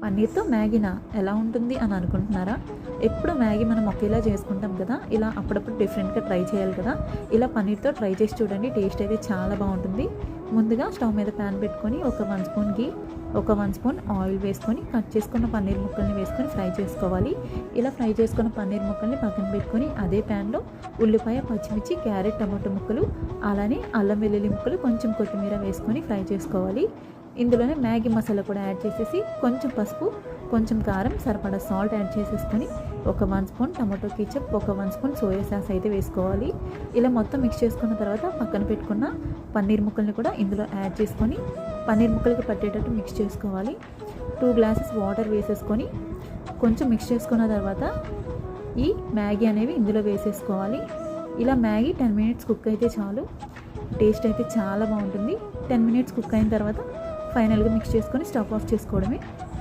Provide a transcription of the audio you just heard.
పన్నీర్తో మ్యాగీనా ఎలా ఉంటుంది అని అనుకుంటున్నారా? ఎప్పుడు మ్యాగీ మనం ఒకేలా చేసుకుంటాం కదా, ఇలా అప్పుడప్పుడు డిఫరెంట్గా ట్రై చేయాలి కదా. ఇలా పన్నీర్తో ట్రై చేసి చూడండి, టేస్ట్ అయితే చాలా బాగుంటుంది. ముందుగా స్టవ్ మీద ప్యాన్ పెట్టుకొని ఒక 1 స్పూన్ గీ, ఒక 1 స్పూన్ ఆయిల్ వేసుకొని కట్ చేసుకున్న పన్నీర్ ముక్కల్ని వేసుకొని ఫ్రై చేసుకోవాలి. ఇలా ఫ్రై చేసుకున్న పన్నీర్ ముక్కల్ని పక్కన పెట్టుకొని అదే ప్యాన్లో ఉల్లిపాయ, పచ్చిమిర్చి, క్యారెట్, టమాటో ముక్కలు, అలానే అల్లం వెల్లుల్లి ముక్కలు, కొంచెం కొత్తిమీర వేసుకొని ఫ్రై చేసుకోవాలి. ఇందులోనే మ్యాగీ మసాలా కూడా యాడ్ చేసేసి కొంచెం పసుపు, కొంచెం కారం, సరిపడా సాల్ట్ యాడ్ చేసేసుకొని ఒక 1 స్పూన్ టమాటో కెచప్, ఒక 1 స్పూన్ సోయా సాస్ అయితే వేసుకోవాలి. ఇలా మొత్తం మిక్స్ చేసుకున్న తర్వాత పక్కన పెట్టుకున్న పన్నీర్ ముక్కల్ని కూడా ఇందులో యాడ్ చేసుకొని పన్నీర్ ముక్కలకి పట్టేటట్టు మిక్స్ చేసుకోవాలి. 2 గ్లాసెస్ వాటర్ వేసేసుకొని కొంచెం మిక్స్ చేసుకున్న తర్వాత ఈ మ్యాగీ అనేవి ఇందులో వేసేసుకోవాలి. ఇలా మ్యాగీ 10 మినిట్స్ కుక్ అయితే చాలు. టేస్ట్ అయితే చాలా బాగుంటుంది. 10 మినిట్స్ కుక్ అయిన తర్వాత ఫైనల్గా మిక్స్ చేసుకొని స్టవ్ ఆఫ్ చేసుకోవడమే.